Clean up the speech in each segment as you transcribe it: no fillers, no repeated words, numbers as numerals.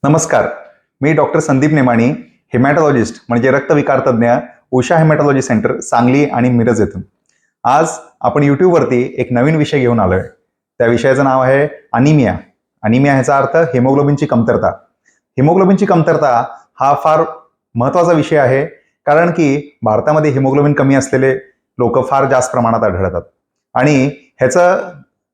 नमस्कार. मी डॉक्टर संदीप नेमाणी, हेमॅटॉलॉजिस्ट म्हणजे रक्तविकार तज्ज्ञ, उषा हेमॅटॉलॉजी सेंटर, सांगली आणि मिरज येथून. आज आपण यूट्यूबवरती एक नवीन विषय घेऊन आलोय. त्या विषयाचं नाव आहे अनिमिया. अनिमिया ह्याचा अर्थ हिमोग्लोबिनची कमतरता. हिमोग्लोबिनची कमतरता हा फार महत्त्वाचा विषय आहे, कारण की भारतामध्ये हिमोग्लोबिन कमी असलेले लोक फार जास्त प्रमाणात आढळतात. आणि ह्याचं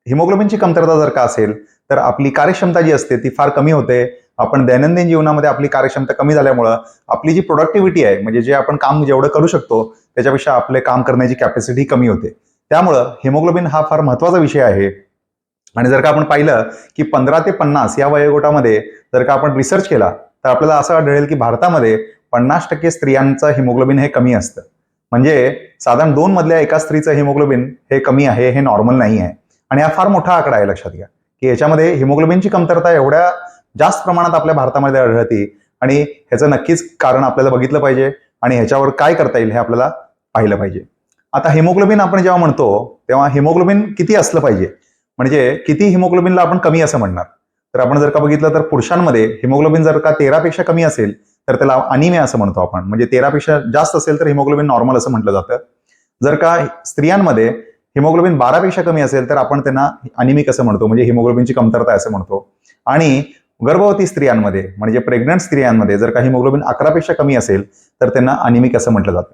हिमोग्लोबिनची कमतरता जर का असेल तर आपली कार्यक्षमता जी असते ती फार कमी होते. आपण दैनंदिन जीवनामध्ये आपली कार्यक्षमता कमी झाल्यामुळं आपली जी प्रोडक्टिव्हिटी आहे, म्हणजे जे आपण काम जेवढं करू शकतो त्याच्यापेक्षा आपले काम करण्याची कॅपॅसिटी कमी होते. त्यामुळं हिमोग्लोबिन हा फार महत्त्वाचा विषय आहे. आणि जर का आपण पाहिलं की 15 ते 50 या वयोगटामध्ये जर का आपण रिसर्च केला तर आपल्याला असं आढळेल की भारतामध्ये 50% स्त्रियांचं हिमोग्लोबिन हे कमी असतं. म्हणजे साधारण 2 मधल्या एका स्त्रीचं हिमोग्लोबिन हे कमी आहे, हे नॉर्मल नाही आहे. आणि हा फार मोठा आकडा आहे, लक्षात घ्या की याच्यामध्ये हिमोग्लोबिनची कमतरता एवढ्या जास्त प्रमाणात आपल्या भारतामध्ये आढळते. आणि ह्याचं नक्कीच कारण आपल्याला बघितलं पाहिजे आणि ह्याच्यावर काय करता येईल हे आपल्याला पाहिलं पाहिजे. आता हिमोग्लोबिन आपण जेव्हा म्हणतो तेव्हा हिमोग्लोबिन किती असलं पाहिजे, म्हणजे किती हिमोग्लोबिनला आपण कमी असं म्हणणार. तर आपण जर का बघितलं तर पुरुषांमध्ये हिमोग्लोबिन जर का 13 पेक्षा कमी असेल तर त्याला अनिमिया असं म्हणतो आपण. म्हणजे 13 पेक्षा जास्त असेल तर हिमोग्लोबिन नॉर्मल असं म्हटलं जातं. जर का स्त्रियांमध्ये हिमोग्लोबिन 12 पेक्षा कमी असेल तर आपण त्यांना अनिमिक असं म्हणतो, म्हणजे हिमोग्लोबिनची कमतरता असं म्हणतो. आणि गर्भवती स्त्रियांमध्ये म्हणजे प्रेग्नंट स्त्रियांमध्ये जर का हिमोग्लोबिन 11 पेक्षा कमी असेल तर त्यांना अनिमिक असं म्हटलं जातं.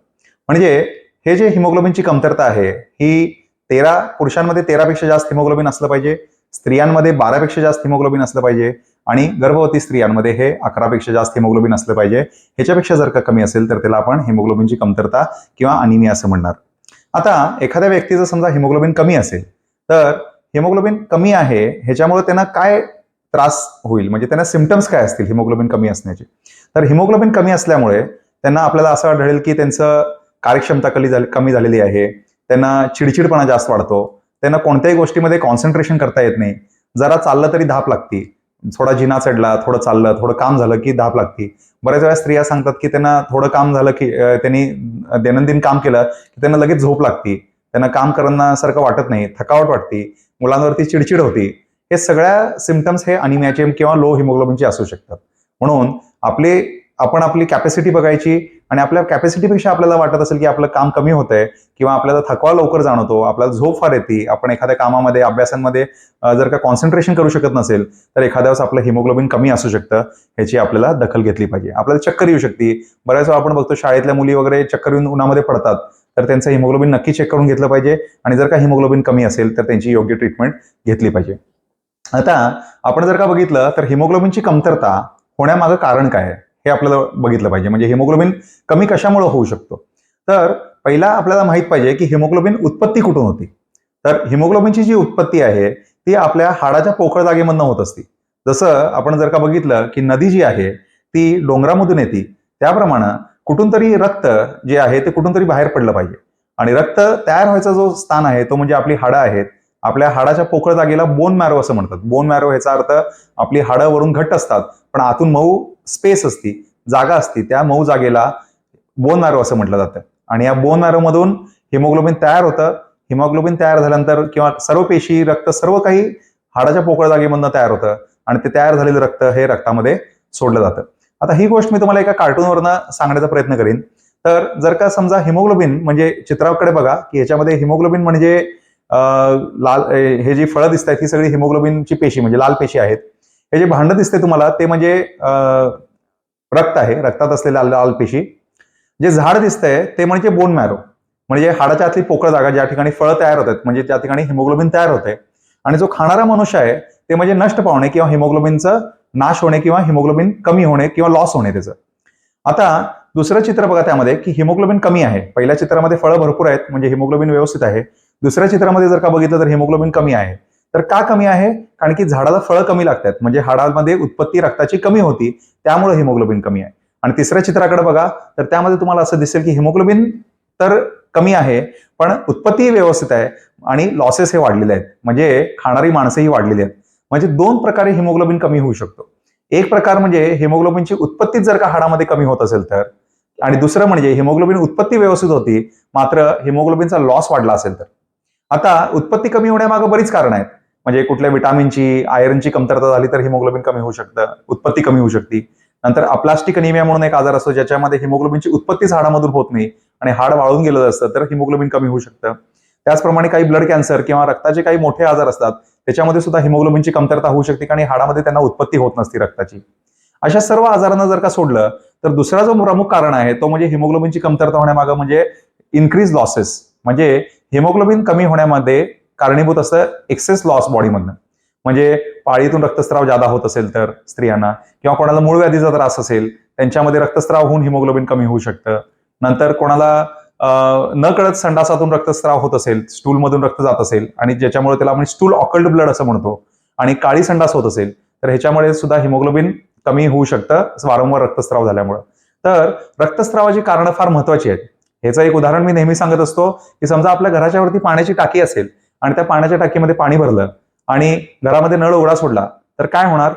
म्हणजे हे जे हिमोग्लोबिनची कमतरता आहे ही पुरुषांमध्ये 13 पेक्षा जास्त हिमोग्लोबिन असलं पाहिजे, स्त्रियांमध्ये 12 पेक्षा जास्त हिमोग्लोबिन असलं पाहिजे आणि गर्भवती स्त्रियांमध्ये हे 11 पेक्षा जास्त हिमोग्लोबिन असलं पाहिजे. ह्याच्यापेक्षा जर का कमी असेल तर त्याला आपण हिमोग्लोबिनची कमतरता किंवा अनिमिया असं म्हणणार. आता एखाद्या व्यक्तीचं समजा हिमोग्लोबिन कमी असेल तर हिमोग्लोबिन कमी आहे ह्याच्यामुळे त्यांना काय त्रास होईल, म्हणजे त्यांना सिम्पटम्स काय असतील हिमोग्लोबिन कमी असण्याचे. तर हिमोग्लोबिन कमी असल्यामुळे त्यांना आपल्याला असं आढळेल की त्यांचं कार्यक्षमता कमी झालेली आहे, त्यांना चिडचिडपणा जास्त वाढतो, त्यांना कोणत्याही गोष्टीमध्ये कॉन्सन्ट्रेशन करता येत नाही. जरा चाललं तरी धाप लागती, थोडा जिना चढला, थोडं चाललं, थोडं काम झालं की धाप लागती. बऱ्याच वेळा स्त्रिया सांगतात की त्यांना थोडं काम झालं की त्यांनी दैनंदिन काम केलं की त्यांना लगेच झोप लागती, त्यांना काम करण्यासारखं वाटत नाही, थकावट वाटते, मुलांवरती चिडचिड होती. हे सगळ्या सिम्पटम्स हे अनिमियाचे किंवा लो हिमोग्लोबिनचे असू शकतात. म्हणून आपण आपली कॅपॅसिटी बघायची आणि आपल्या कॅपॅसिटीपेक्षा आपल्याला वाटत असेल की आपलं काम कमी होतंय किंवा आपल्याला थकवा लवकर जाणवतो, आपल्याला झोप फार येते, आपण एखाद्या कामामध्ये अभ्यासांमध्ये जर का कॉन्सन्ट्रेशन करू शकत नसेल तर एखाद्या वेळेस आपलं हिमोग्लोबिन कमी असू शकतं. ह्याची आपल्याला दखल घेतली पाहिजे. आपल्याला चक्कर येऊ शकते. बऱ्याच वेळा आपण बघतो शाळेतल्या मुली वगैरे चक्कर येऊन उन्हामध्ये पडतात, तर त्यांचं हिमोग्लोबिन नक्की चेक करून घेतलं पाहिजे. आणि जर का हिमोग्लोबिन कमी असेल तर त्यांची योग्य ट्रीटमेंट घेतली पाहिजे. आता आपण जर का बघितलं तर हिमोग्लोबिनची कमतरता होण्यामागं कारण काय आहे हे आपल्याला बघितलं पाहिजे. म्हणजे हिमोग्लोबिन कमी कशामुळे होऊ शकतो. तर पहिला आपल्याला माहित पाहिजे की हिमोग्लोबिन उत्पत्ती कुठून होती. तर हिमोग्लोबिनची जी उत्पत्ती आहे ती आपल्या हाडाच्या पोकळ जागेमधनं होत असते. जसं आपण जर का बघितलं की नदी जी आहे ती डोंगरामधून येते, त्याप्रमाणे कुठून तरी रक्त जे आहे ते कुठून तरी बाहेर पडलं पाहिजे. आणि रक्त तयार व्हायचा जो स्थान आहे तो म्हणजे आपली हाडं आहेत. आपल्या हाडाच्या पोकळ जागेला बोन मॅरो असं म्हणतात. बोन मॅरो ह्याचा अर्थ आपली हाडं वरून घट्ट असतात पण आतून मऊ स्पेस असती, जागा असती, त्या मऊ जागेला बोन मॅरो असं म्हटलं जातं. आणि या बोन मॅरो मधून हिमोग्लोबिन तयार होतं. हिमोग्लोबिन तयार झाल्यानंतर किंवा सर्व पेशी, रक्त, सर्व काही हाडाच्या पोकळ जागेमधनं तयार होतं आणि ते तयार झालेलं रक्त हे रक्तामध्ये सोडलं जातं. आता ही गोष्ट मी तुम्हाला एका कार्टूनवरनं सांगण्याचा प्रयत्न करीन. तर जर का समजा हिमोग्लोबिन म्हणजे चित्राकडे बघा की ह्याच्यामध्ये हिमोग्लोबिन म्हणजे लाल हे जी फळं दिसत आहेत ही सगळी हिमोग्लोबिनची पेशी म्हणजे लाल पेशी आहेत. हे जे भांडं दिसते तुम्हाला ते म्हणजे रक्त आहे, रक्तात असलेल्या लाल पेशी. जे झाड दिसतंय ते म्हणजे बोन मॅरो, म्हणजे हाडाच्या आतली पोकळ जागा ज्या ठिकाणी फळं तयार होतात, म्हणजे त्या ठिकाणी हिमोग्लोबिन तयार होते. आणि जो खाणारा मनुष्य आहे ते म्हणजे नष्ट पावणे किंवा हिमोग्लोबिनचं नाश होणे किंवा हिमोग्लोबिन कमी होणे किंवा लॉस होणे त्याचं. आता दुसरं चित्र बघा त्यामध्ये की हिमोग्लोबिन कमी आहे. पहिल्या चित्रामध्ये फळं भरपूर आहेत म्हणजे हिमोग्लोबिन व्यवस्थित आहे. दुसऱ्या चित्रामध्ये जर का बघितलं तर हिमोग्लोबिन कमी आहे. तर का कमी आहे? कारण की झाडाला फळं कमी लागतात, म्हणजे हाडामध्ये उत्पत्ती रक्ताची कमी होती, त्यामुळे हिमोग्लोबिन कमी आहे. आणि तिसऱ्या चित्राकडे बघा तर त्यामध्ये तुम्हाला असं दिसेल की हिमोग्लोबिन तर कमी आहे पण उत्पत्ती व्यवस्थित आहे आणि लॉसेस हे वाढलेले आहेत, म्हणजे खाणारी माणसंही वाढलेली आहेत. म्हणजे 2 प्रकारे हिमोग्लोबिन कमी होऊ शकतो. एक प्रकार म्हणजे हिमोग्लोबिनची उत्पत्ती जर का हाडामध्ये कमी होत असेल तर, आणि दुसरं म्हणजे हिमोग्लोबिन उत्पत्ती व्यवस्थित होती मात्र हिमोग्लोबिनचा लॉस वाढला असेल तर. आता उत्पत्ती कमी होण्यामागे बरीच कारण आहेत. म्हणजे कुठल्या विटामिनची, आयर्नची कमतरता झाली तर हिमोग्लोबिन कमी होऊ शकतं, उत्पत्ती कमी होऊ शकते. नंतर अप्लास्टिक अनिमिया म्हणून एक आजार असतो ज्याच्यामध्ये हिमोग्लोबिनची उत्पत्तीच हाडामधून होत नाही आणि हाड वाळून गेलं असतं तर हिमोग्लोबिन कमी होऊ शकतं. त्याचप्रमाणे काही ब्लड कॅन्सर किंवा रक्ताचे काही मोठे आजार असतात त्याच्यामध्ये सुद्धा हिमोग्लोबिनची कमतरता होऊ शकते आणि हाडामध्ये त्यांना उत्पत्ती होत नसते रक्ताची. अशा सर्व आजारांना जर का सोडलं तर दुसरा जो प्रमुख कारण आहे तो म्हणजे हिमोग्लोबिनची कमतरता होण्यामागं म्हणजे इन्क्रीज लॉसेस, म्हणजे हिमोग्लोबिन कमी होण्यामध्ये कारणीभूत असतं एक्सेस लॉस बॉडीमधनं. म्हणजे पाळीतून रक्तस्राव जादा होत असेल तर स्त्रियांना किंवा कोणाला मूळ व्याधीचा त्रास असेल त्यांच्यामध्ये रक्तस्राव होऊन हिमोग्लोबिन कमी होऊ शकतं. नंतर कोणाला न कळत संडासातून रक्तस्राव होत असेल, स्टूलमधून रक्त जात असेल आणि ज्याच्यामुळे त्याला आपण स्टूल ऑकल्ड ब्लड असं म्हणतो आणि काळी संडास होत असेल तर ह्याच्यामुळे सुद्धा हिमोग्लोबिन कमी होऊ शकतं वारंवार रक्तस्राव झाल्यामुळे. तर रक्तस्रावाची कारणं फार महत्वाची आहेत. ह्याचं एक उदाहरण मी नेहमी सांगत असतो की समजा आपल्या घराच्या वरती पाण्याची टाकी असेल आणि त्या पाण्याच्या टाकीमध्ये पाणी भरलं आणि घरामध्ये नळ उघडा सोडला तर काय होणार,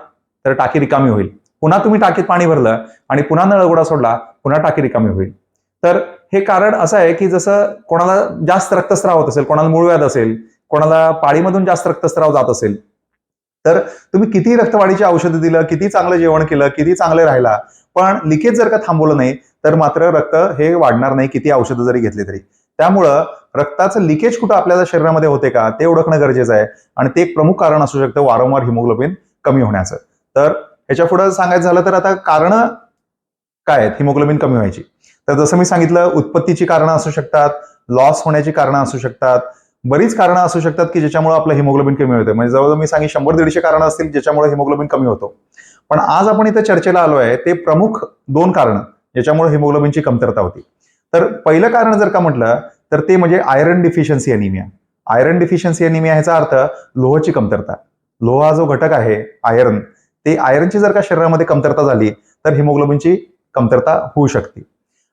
तर टाकी रिकामी होईल. पुन्हा तुम्ही टाकीत पाणी भरलं आणि पुन्हा नळ उघडा सोडला, पुन्हा टाकी रिकामी होईल. तर हे कारण असं आहे की जसं कोणाला जास्त रक्तस्राव होत असेल, कोणाला मूळव्याध असेल, कोणाला पाळीमधून जास्त रक्तस्राव जात असेल तर तुम्ही किती रक्तवाढीची औषधं दिलं, किती चांगलं जेवण केलं, किती चांगले राहिला, पण लिकेज जर का थांबवलं नाही तर मात्र रक्त हे वाढणार नाही किती औषधं जरी घेतली तरी. त्यामुळं रक्ताचं लिकेज कुठं आपल्याला शरीरामध्ये होते का ते ओळखणं गरजेचं आहे आणि ते एक प्रमुख कारण असू शकतं वारंवार हिमोग्लोबिन कमी होण्याचं. तर ह्याच्या पुढे सांगायचं झालं तर आता कारणं काय आहेत हिमोग्लोबिन कमी व्हायची, तर जसं मी सांगितलं उत्पत्तीची कारणं असू शकतात, लॉस होण्याची कारणं असू शकतात, बरीच कारणं असू शकतात की ज्याच्यामुळे आपलं हिमोग्लोबिन कमी होतं. म्हणजे जवळजवळ मी सांगेन 100-150 कारणं असतील ज्याच्यामुळे हिमोग्लोबिन कमी होतो. पण आज आपण इथं चर्चेला आलो आहे ते प्रमुख 2 कारणं ज्याच्यामुळे हिमोग्लोबिनची कमतरता होती. तर पहिलं कारण जर का म्हटलं तर ते म्हणजे iron deficiency anaemia. Iron deficiency anaemia ह्याचा अर्थ लोहाची कमतरता. लोह हा जो घटक आहे आयरन, ते आयरनची जर का शरीरामध्ये कमतरता झाली तर हिमोग्लोबिनची कमतरता होऊ शकते.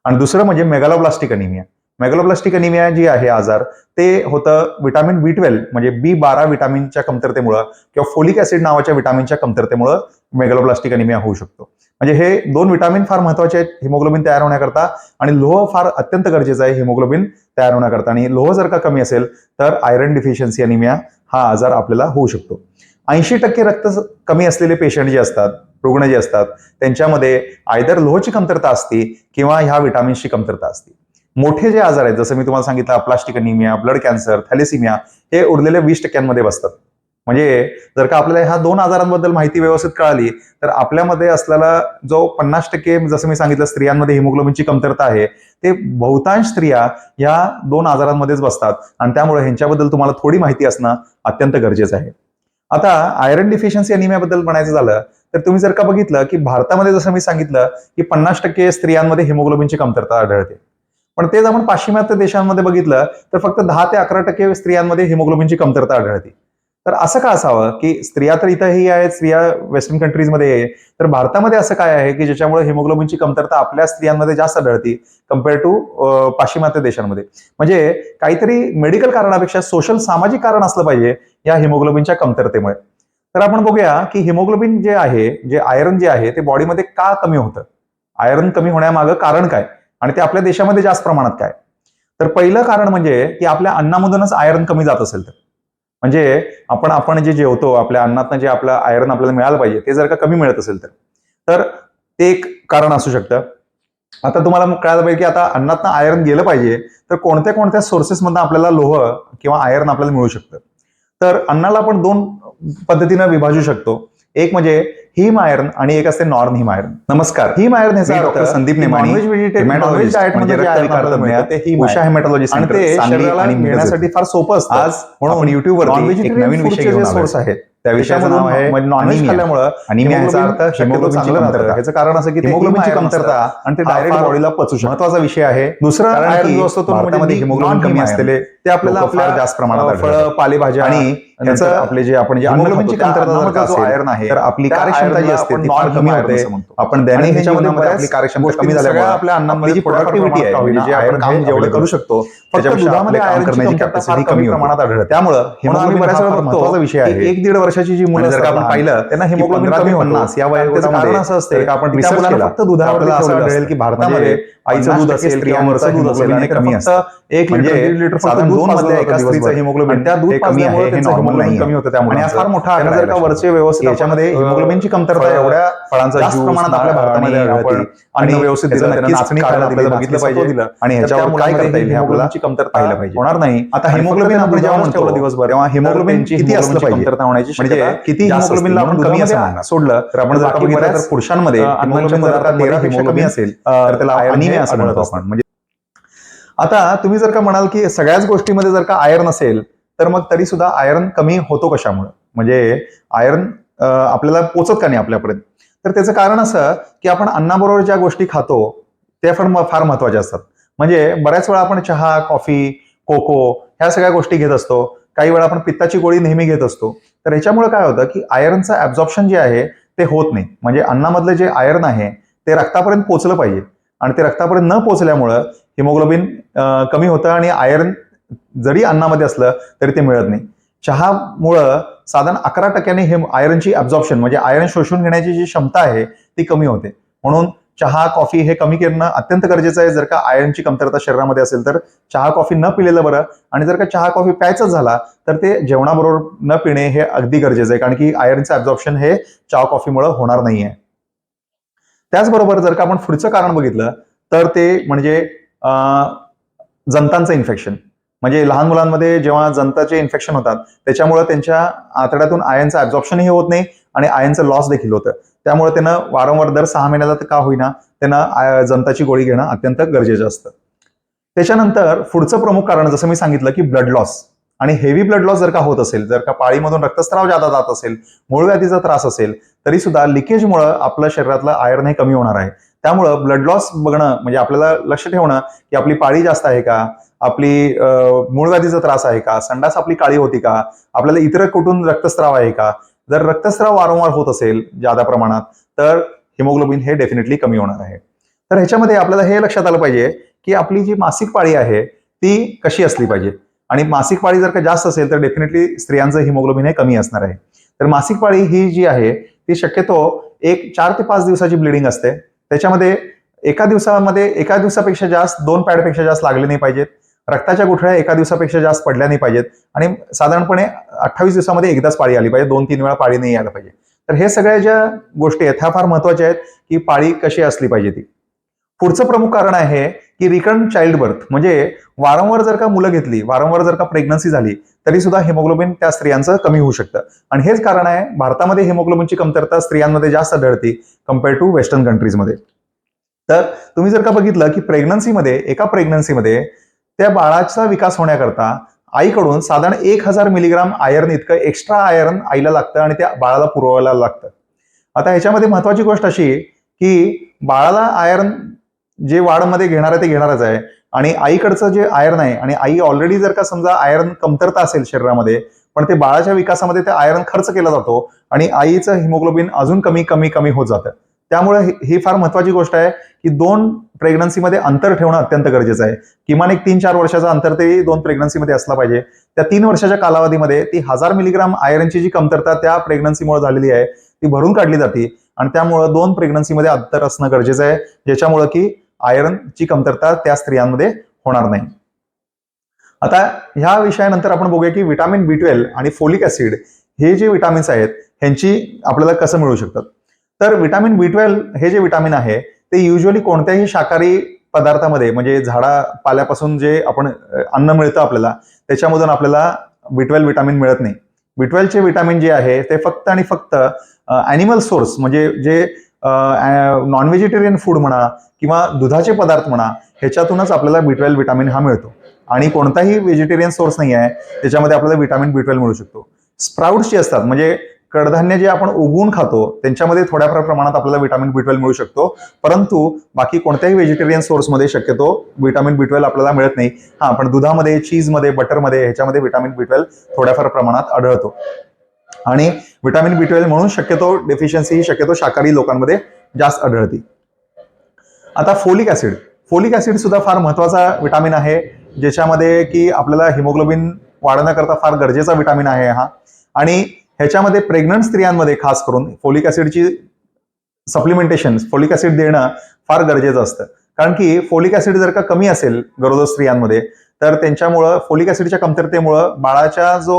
आणि दुसरं म्हणजे मेगालोब्लास्टिक अनिमिया. मेगालोब्लास्टिक अनिमिया जी आहे आजार ते होतं विटामिन B12 म्हणजे B12 विटामिनच्या कमतरतेमुळं किंवा फोलिक ऍसिड नावाच्या विटामिनच्या कमतरतेमुळं मेगालोब्लास्टिक अनिमिया होऊ शकतो. म्हणजे हे 2 विटामिन फार महत्वाचे आहेत हिमोग्लोबिन तयार होण्याकरता आणि लोह फार अत्यंत गरजेचं आहे हिमोग्लोबिन तयार होण्याकरता. आणि लोह जर का कमी असेल तर आयरन डिफिशियन्सी अनिमिया हा आजार आपल्याला होऊ शकतो. 80% रक्त कमी असलेले पेशंट जे असतात, रुग्ण जे असतात त्यांच्यामध्ये आयदर लोहची कमतरता असते किंवा ह्या विटामिन्सची कमतरता असते. मोठे जे आजार आहेत जसं मी तुम्हाला सांगितलं aplastic anaemia, blood cancer, thalassaemia हे उरलेल्या 20% बसतात. म्हणजे जर का आपल्याला ह्या 2 आजारांबद्दल माहिती व्यवस्थित कळाली तर आपल्यामध्ये असलेला जो 50% जसं मी सांगितलं स्त्रियांमध्ये हिमोग्लोबिनची कमतरता आहे ते बहुतांश स्त्रिया या 2 आजारांमध्येच बसतात आणि त्यामुळे ह्यांच्याबद्दल तुम्हाला थोडी माहिती असणं अत्यंत गरजेचं आहे. आता आयरन डिफिशियन्सी अनिमियाबद्दल म्हणायचं झालं तर तुम्ही जर का बघितलं की भारतामध्ये जसं मी सांगितलं की 50% स्त्रियांमध्ये हिमोग्लोबिनची कमतरता आढळते. पण तेच आपण पाश्चिमात्य देशांमध्ये बघितलं तर फक्त 10 ते 11% स्त्रियांमध्ये हिमोग्लोबिनची कमतरता आढळते. तर असं का असावं की स्त्रिया तर इथंही आहेत, स्त्रिया वेस्टर्न कंट्रीजमध्ये आहे, तर भारतामध्ये असं काय आहे की ज्याच्यामुळे हिमोग्लोबिनची कमतरता आपल्या स्त्रियांमध्ये जास्त आढळते कम्पेअर टू पाश्चिमात्य देशांमध्ये. म्हणजे काहीतरी मेडिकल कारणापेक्षा सोशल सामाजिक कारण असलं पाहिजे या हिमोग्लोबिनच्या कमतरतेमुळे. तर आपण बघूया की हिमोग्लोबिन जे आहे, जे आयरन जे आहे ते बॉडीमध्ये का कमी होतं, आयरन कमी होण्यामागं कारण काय आणि ते आपल्या देशामध्ये जास्त प्रमाणात काय. तर पहिलं कारण म्हणजे की आपल्या अन्नामधूनच आयरन कमी जात असेल तर, म्हणजे आपण जे जेवतो आपल्या अन्नातनं जे आपलं आयरन आपल्याला मिळालं पाहिजे ते जर का कमी मिळत असेल तर ते एक कारण असू शकतं. आता तुम्हाला कळायला पाहिजे की आता अन्नातनं आयरन गेलं पाहिजे तर कोणत्या कोणत्या सोर्सेसमधनं आपल्याला लोह किंवा आयरन आपल्याला मिळू शकतं. तर अन्नाला आपण 2 पद्धतीनं विभाजू शकतो. एक म्हणजे हिम आयर्न आणि एक असते नॉन हिम आयर्न. नमस्कार, हिम आयर्न ह्याचा डॉक्टर संदीप नेमाणी, हेमॅटॉलॉजिस्ट म्हणजे रक्तविकार तज्ञ, उषा हेमॅटॉलॉजी आणि सेंटर ते सांगली शरीराला आणि मिळण्यासाठी फार सोपं असतं. आज म्हणून युट्यूबवर एक नवीन विषय घेऊन सोर्स आहे त्या विषयाचं नाव आहे नॉनव्हेज खाल्ल्यामुळे अनिमिया. ह्याचा अर्थ हिमोग्लोबिनची कमतरता. ह्याचं कारण असं की हिमोग्लोबिनची कमतरता आणि ते डायरेक्ट बॉडीला पचू शकतं. महत्वाचा विषय आहे. दुसरं कारण आयर्न की जो असतो तो भारतामध्ये म्हणजे हिमोग्लोबिन कमी असलेले ते आपल्याला लोकं फार आपल्या जास्त प्रमाणात फळं, आढळतात. पालेभाज्या आणि त्याचं आपले जे आपण जे हिमोग्लोबिनची कमतरता जर का जो असेल आयर्न आहे तर आपली त्या कार्यक्षमता जी आयर्नला असते आपण ती फार non-heme कमी iron होते. असं म्हणतो. आपण आणि दैनंदिन ह्याच्यामध्ये जीवनामध्ये बऱ्याच आपली कार्यक्षमता गोष्टी कमी सगळ्या झाल्यामुळे आपल्या अन्नामध्ये आपली जी थोड्याफार प्रोडक्टिव्हिटी आहे प्रमाणात म्हणजे जे आपण आपण काम जेवढं available करू शकतो फक्त त्याच्यापेक्षा दुधामध्ये आपले काम आयर्नची करण्याची कमतरता capacity फार कमी होते. प्रमाणात आढळते. त्यामुळं म्हणून आम्ही हिमोग्लोबिन बऱ्याच हा वेळा फार बघतो महत्वाचा विषय की आहे. 1-1.5 वर्षाची जी मुलं आणि जर का आपण असतात पाहिलं त्यांना की हिमोग्लोबिन 15 कमी ते होतं. 50 या आणि त्याचं वयोगटामध्ये कारण असं असते जर का आपण की त्या रिसर्च मुलांना केला फक्त दुधावरती आपल्याला असं ठेवलेलं आढळेल असतं. की भारतामध्ये म्हणजे 50% 50% स्त्रियांवरचं स्त्रियांवरचं दूध हिमोग्लोबिन असेल हे आणि कमी फक्त असतं. 1 लिटर म्हणजे 1.5 लिटर फक्त साधारणतः दोन पाजलं मधल्या जातं एका स्त्रीचं दिवसभर. हिमोग्लोबिन आणि त्या दूध हे कमी आहे, पाजल्यामुळे हे त्यांचं नॉर्मल hemoglobin नाही कमी होतं त्या आणि आज फार मोठा आकडा त्यांना जर का आहे वरचे व्यवस्थित याच्यामध्ये आपण, हिमोग्लोबिनची कमतरता एवढ्या फळांचा जास्त ज्यूस प्रमाणात आपल्या भारतामध्ये आणि आढळते आपण आणि अन्न व्यवस्थित त्याचं दिलं, त्यांना नक्कीच नाचणी कारण खायला आपल्याला दिली, बघितलं नाचणी पाहिजे दिलं, आणि तर ह्याच्यावर त्या काय मुलांमध्ये करता येईल हे आपल्याला हिमोग्लोबिनची कमतरता पाहिलं पाहिजे. होणार नाही. आता आणि हिमोग्लोबिन फक्त आपण जेव्हा दुधावरच म्हणतो ठेवलं दिवसभर, तेव्हा तर हिमोग्लोबिन त्यांची किती असलं हिमोग्लोबिनची पाहिजे कमतरता होण्याची म्हणजे शक्यता किती जास्त हिमोग्लोबिन असते. आपण म्हणून कमी असं दुधामध्ये म्हणणार सोडलं तर आपण जर का बाकी बघितलं तर बऱ्याच पुरुषांमध्ये अन्नाच्या हिमोग्लोबिन जर का पदार्थांमध्ये 13 पेक्षा कमी hemoglobin, असेल तर तर त्याला iron हे अनिमिया असं म्हणतो आढळत आपण. म्हणजे आता तुम्ही जर का म्हणाल की सगळ्याच गोष्टीमध्ये जर का आयर्न असेल तर मग तरी सुद्धा आयर्न कमी होतो कशामुळे म्हणजे आयर्न आपल्याला पोचत का नाही आपल्यापर्यंत तर त्याचं कारण असं की आपण अन्नाबरोबर ज्या गोष्टी खातो त्या फार महत्वाच्या असतात. म्हणजे बऱ्याच वेळा आपण चहा कॉफी कोको ह्या सगळ्या गोष्टी घेत असतो. काही वेळा आपण पित्ताची गोळी नेहमी घेत असतो. तर ह्याच्यामुळे काय होतं की आयर्नचं ऍब्झॉर्प्शन जे आहे ते होत नाही. म्हणजे अन्नामधलं जे आयर्न आहे ते रक्तापर्यंत पोचलं पाहिजे आणि ते रक्तापर्यंत न पोचल्यामुळं हिमोग्लोबिन कमी होतं आणि आयर्न जरी अन्नामध्ये असलं तरी ते मिळत नाही. चहामुळं साधारण 11% हे आयर्नची ऍब्झॉर्प्शन म्हणजे आयर्न शोषून घेण्याची जी क्षमता आहे ती कमी होते. म्हणून चहा कॉफी हे कमी करणं अत्यंत गरजेचं आहे. जर का आयर्नची कमतरता शरीरामध्ये असेल तर चहा कॉफी न पिलेलं बरं आणि जर का चहा कॉफी प्यायचंच झाला तर ते जेवणाबरोबर न पिणे हे अगदी गरजेचं आहे कारण की आयर्नचं ऍब्झॉर्प्शन हे चहा कॉफीमुळे होणार नाहीये. त्याचबरोबर जर का आपण पुढचं कारण बघितलं तर ते म्हणजे जंतांचं इन्फेक्शन म्हणजे लहान मुलांमध्ये जेव्हा जंताचे इन्फेक्शन होतात त्याच्यामुळे त्यांच्या आतड्यातून आयर्नचं ऍब्झॉर्प्शनही होत नाही आणि आयर्नचं लॉस देखील होतं. त्यामुळे त्यांना वारंवार दर 6 महिन्याला का होईना त्यांना जंताची गोळी घेणं अत्यंत गरजेचं असतं. त्याच्यानंतर पुढचं प्रमुख कारण जसं मी सांगितलं की ब्लड लॉस आणि हेवी ब्लड लॉस जर का होत असेल जर का पाळीमधून रक्तस्राव जादा जात असेल मूळव्याधीचा त्रास असेल तरी सुद्धा लिकेजमुळे आपल्या शरीरातलं आयर्न हे कमी होणार आहे. त्यामुळं ब्लड लॉस बघणं म्हणजे आपल्याला लक्ष ठेवणं की आपली पाळी जास्त आहे का आपली मूळव्याधीचा त्रास आहे का संडास आपली काळी होती का आपल्याला इतर कुठून रक्तस्राव आहे का जर रक्तस्राव वारंवार होत असेल जादा प्रमाणात तर हिमोग्लोबिन हे डेफिनेटली कमी होणार आहे. तर ह्याच्यामध्ये आपल्याला हे लक्षात आलं पाहिजे की आपली जी मासिक पाळी आहे ती कशी असली पाहिजे आणि मासिक पाळी जर का जास्त असेल तर डेफिनेटली स्त्रियांचं हिमोग्लोबिन हे कमी असणार आहे. तर मासिक पाळी ही जी आहे ती शक्यतो 4 ते 5 दिवसाची ब्लिडिंग असते. त्याच्यामध्ये एका दिवसापेक्षा जास्त 2 पॅडपेक्षा जास्त लागले नाही पाहिजेत. रक्ताच्या गुठळ्या एका दिवसापेक्षा जास्त पडल्या नाही पाहिजेत आणि साधारणपणे 28 दिवसामध्ये एकदाच पाळी आली पाहिजे 2-3 वेळा पाळी नाही यायला पाहिजे. तर हे सगळ्या ज्या गोष्टी आहेत ह्या फार महत्वाच्या आहेत की पाळी कशी असली पाहिजे ती. पुढचं प्रमुख कारण आहे की रिकरंट चाइल्ड बर्थ म्हणजे वारंवार जर का मुलं घेतली वारंवार जर का प्रेग्नन्सी झाली तरी सुद्धा हिमोग्लोबिन त्या स्त्रियांचं कमी होऊ शकतं आणि हेच कारण आहे भारतामध्ये हिमोग्लोबिनची कमतरता स्त्रियांमध्ये जास्त आढळते कम्पेअर्ड टू वेस्टर्न कंट्रीजमध्ये. तर तुम्ही जर का बघितलं की एका प्रेग्नन्सीमध्ये त्या बाळाचा विकास होण्याकरता आईकडून साधारण 1000 मिलीग्राम आयर्न इतकं एक्स्ट्रा आयर्न आईला लागतं आणि त्या बाळाला पुरवायला लागतं. आता ह्याच्यामध्ये महत्वाची गोष्ट अशी की बाळाला आयर्न जे वाढमध्ये घेणार आहे ते घेणारच आहे आणि आईकडचं जे आयर्न आहे आणि आई ऑलरेडी जर का समजा आयर्न कमतरता असेल शरीरामध्ये पण ते बाळाच्या विकासामध्ये ते आयर्न खर्च केला जातो आणि आईचं हिमोग्लोबिन अजून कमी कमी कमी होत जातं. त्यामुळे ही फार महत्वाची गोष्ट आहे की 2 प्रेग्नन्सीमध्ये अंतर ठेवणं अत्यंत गरजेचं आहे. किमान एक 3-4 वर्षाचा अंतर ते 2 प्रेग्नन्सीमध्ये असला पाहिजे. त्या 3 वर्षाच्या कालावधीमध्ये ती 1000 मिलीग्राम आयर्नची जी कमतरता त्या प्रेग्नन्सीमुळे झालेली आहे ती भरून काढली जाते आणि त्यामुळे 2 प्रेग्नन्सीमध्ये अंतर असणं गरजेचं आहे ज्याच्यामुळे की आयर्नची कमतरता त्या स्त्रियांमध्ये होणार नाही. आता ह्या विषयानंतर आपण बघूया की विटामिन B12 आणि फोलिक ऍसिड हे जे विटामिन्स आहेत ह्यांची आपल्याला कसं मिळू शकतात. तर विटामिन B12 हे जे विटामिन आहे ते युजली कोणत्याही शाकाहारी पदार्थामध्ये म्हणजे पाल्यापासून जे आपण अन्न मिळतं आपल्याला त्याच्यामधून आपल्याला B12 विटामिन मिळत नाही. B12 चे विटामिन जे आहे ते फक्त आणि फक्त ॲनिमल सोर्स म्हणजे जे नॉन व्हेजिटेरियन फूड म्हणा किंवा दुधाचे पदार्थ म्हणा ह्याच्यातूनच आपल्याला B12 विटामिन हा मिळतो आणि कोणताही व्हेजिटेरियन सोर्स नाही आहे त्याच्यामध्ये आपल्याला विटामिन B12 मिळू शकतो. स्प्राउट्स जे असतात म्हणजे कडधान्य जे आपण उगवून खातो त्यांच्यामध्ये थोड्याफार प्रमाणात आपल्याला विटामिन B12 मिळू शकतो परंतु बाकी कोणत्याही व्हेजिटेरियन सोर्समध्ये शक्यतो विटामिन B12 आपल्याला मिळत नाही. हा पण दुधामध्ये चीजमध्ये बटरमध्ये ह्याच्यामध्ये विटामिन B12 थोड्याफार प्रमाणात आढळतो आणि विटामिन B12 म्हणून शक्यतो डेफिशियन्सी ही शक्यतो शाकाहारी लोकांमध्ये जास्त आढळते. आता फोलिक ऍसिड सुद्धा फार महत्वाचा विटामिन आहे ज्याच्यामध्ये की आपल्याला हिमोग्लोबिन वाढवण्याकरता फार गरजेचा विटामिन आहे हा आणि ह्याच्यामध्ये प्रेग्नंट स्त्रियांमध्ये खास करून फोलिक ऍसिडची सप्लिमेंटेशन फोलिक ऍसिड देणं फार गरजेचं असतं कारण की फोलिक ऍसिड जर का कमी असेल गरोदर स्त्रियांमध्ये तर त्यांच्यामुळं फोलिक ऍसिडच्या कमतरतेमुळं बाळाचा जो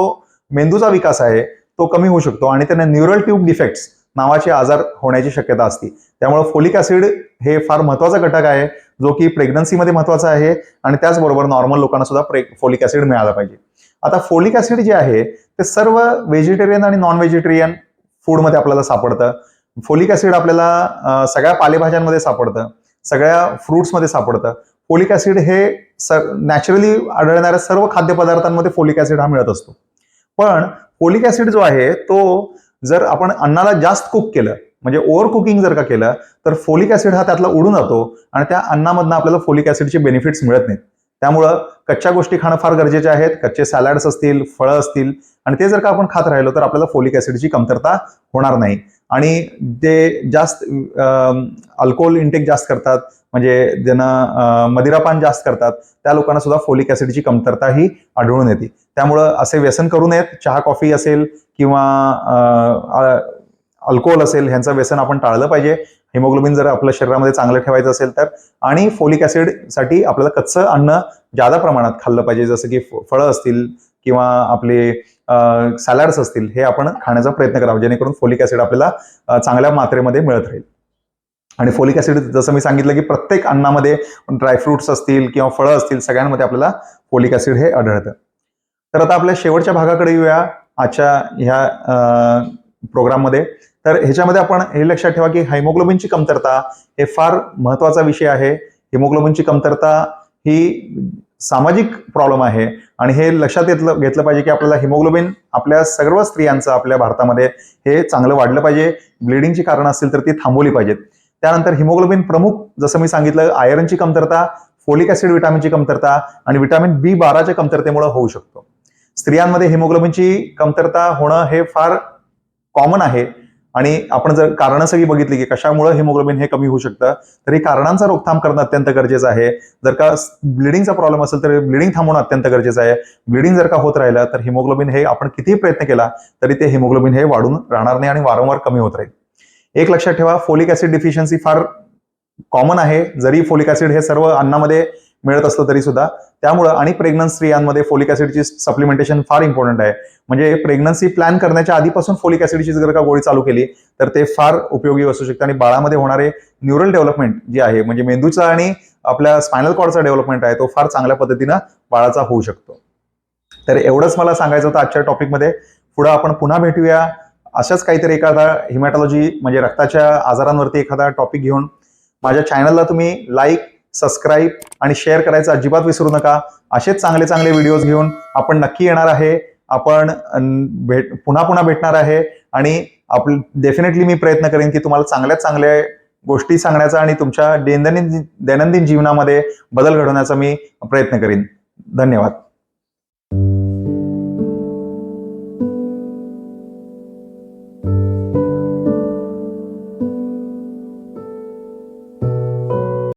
मेंदूचा विकास आहे तो कमी होऊ शकतो आणि त्यांना न्यूरल ट्यूब डिफेक्ट्स नावाचे आजार होण्याची शक्यता असते. त्यामुळे फोलिक ऍसिड हे फार महत्वाचा घटक आहे जो की प्रेग्नन्सीमध्ये महत्वाचा आहे आणि त्याचबरोबर नॉर्मल लोकांना सुद्धा फोलिक ऍसिड मिळाला पाहिजे. आता फोलिक ऍसिड जे आहे ते सर्व व्हेजिटेरियन आणि नॉन व्हेजिटेरियन फूडमध्ये आपल्याला सापडतं. फोलिक ऍसिड आपल्याला सगळ्या पालेभाज्यांमध्ये सापडतं, सगळ्या फ्रुट्समध्ये सापडतं. फोलिक ऍसिड हे नॅचरली आढळणाऱ्या सर्व खाद्यपदार्थांमध्ये फोलिक ऍसिड हा मिळत असतो. पण फोलिक ऍसिड जो आहे तो जर आपण अन्नाला जास्त कुक केलं म्हणजे ओव्हर कुकिंग जर का केलं तर फोलिक ऍसिड हा त्यातला उडून जातो आणि त्या अन्नामधनं आपल्याला फोलिक ऍसिडचे बेनिफिट्स मिळत नाहीत. त्यामुळं कच्च्या गोष्टी खाणं फार गरजेचे आहेत. कच्चे सॅलड्स असतील, फळं असतील आणि ते जर का आपण खात राहिलो तर आपल्याला फोलिक ऍसिडची कमतरता होणार नाही. आणि ते जास्त अल्कोहोल इंटेक जास्त करतात म्हणजे ज्यांना मदिरापान जास्त करतात त्या लोकांना सुद्धा फोलिक ऍसिडची कमतरता ही आढळून येते. त्यामुळं असे व्यसन करू नयेत. चहा कॉफी असेल किंवा अल्कोहोल असेल ह्यांचं व्यसन आपण टाळलं पाहिजे. हिमोग्लोबिन जर आपल्या शरीरामध्ये चांगलं ठेवायचं असेल तर. आणि फोलिक ऍसिड साठी आपल्याला कच्चं अन्न जादा प्रमाणात खाल्लं पाहिजे, जसं की फळं असतील किंवा आपले सॅलड्स असतील हे आपण खाण्याचा प्रयत्न करावा जेणेकरून फोलिक ऍसिड आपल्याला चांगल्या मात्रेमध्ये मिळत राहील. आणि फोलिक ऍसिड जसं मी सांगितलं की प्रत्येक अन्नामध्ये ड्रायफ्रुट्स असतील किंवा फळं असतील सगळ्यांमध्ये आपल्याला फोलिक ऍसिड हे आढळतं. तर आता आपल्या शेवटच्या भागाकडे येऊया आजच्या ह्या प्रोग्राममध्ये. तर ह्याच्यामध्ये आपण हे लक्षात ठेवा की हिमोग्लोबिनची कमतरता हे फार महत्वाचा विषय आहे. हिमोग्लोबिनची कमतरता ही सामाजिक प्रॉब्लेम आहे आणि हे लक्षात घेतलं पाहिजे की आपल्याला हिमोग्लोबिन आपल्या सर्व स्त्रियांचं आपल्या भारतामध्ये हे चांगलं वाढलं पाहिजे. ब्लिडिंगची कारणं असतील तर ती थांबवली पाहिजेत. त्यानंतर हिमोग्लोबिन प्रमुख जसं मी सांगितलं आयर्नची कमतरता, फोलिक ऍसिड विटामिनची कमतरता आणि विटामिन B12च्या कमतरतेमुळे होऊ शकतो. स्त्रियांमध्ये हिमोग्लोबिनची कमतरता होणं हे फार कॉमन आहे आणि आपण जर कारणं सगळी बघितली की कशामुळे हिमोग्लोबिन हे कमी होऊ शकतं तर हे कारणांचा रोकथाम करणं अत्यंत गरजेचं आहे. जर का ब्लिडिंगचा प्रॉब्लेम असेल तर ब्लिडिंग थांबवणं अत्यंत गरजेचं आहे. ब्लिडिंग जर का होत राहिलं तर हिमोग्लोबिन हे आपण कितीही प्रयत्न केला तरी ते हिमोग्लोबिन हे वाढून राहणार नाही आणि वारंवार कमी होत राहील. एक लक्षात ठेवा फोलिक ऍसिड डिफिशियन्सी फार कॉमन आहे. जरी फोलिक ऍसिड हे सर्व अन्नामध्ये मिळत असलं तरी सुद्धा. त्यामुळं आणि प्रेग्नंट स्त्रियांमध्ये फोलिक ऍसिडची सप्लिमेंटेशन फार इम्पॉर्टंट आहे. म्हणजे प्रेग्नन्सी प्लॅन करण्याच्या आधीपासून फोलिक ऍसिडची जर का गोळी चालू केली तर ते फार उपयोगी असू शकते आणि बाळामध्ये होणारे न्यूरल डेव्हलपमेंट जे आहे म्हणजे मेंदूचा आणि आपल्या स्पायनल कॉर्डचा डेव्हलपमेंट आहे तो फार चांगल्या पद्धतीनं बाळाचा होऊ शकतो. तर एवढंच मला सांगायचं होतं आजच्या टॉपिकमध्ये. पुढे आपण पुन्हा भेटूया अशाच काहीतरी एखादा हिमॅटॉलॉजी म्हणजे रक्ताच्या आजारांवरती एखादा टॉपिक घेऊन. माझ्या चॅनलला तुम्ही लाईक, सबस्क्राईब आणि शेअर करायचं अजिबात विसरू नका. असेच चांगले चांगले व्हिडिओज घेऊन आपण नक्की येणार आहे. आपण पुन्हा भेटणार आहे आणि डेफिनेटली मी प्रयत्न करेन की तुम्हाला चांगल्या चांगल्या गोष्टी सांगण्याचा आणि तुमच्या दैनंदिन जीवनामध्ये बदल घडवण्याचा मी प्रयत्न करेन. धन्यवाद.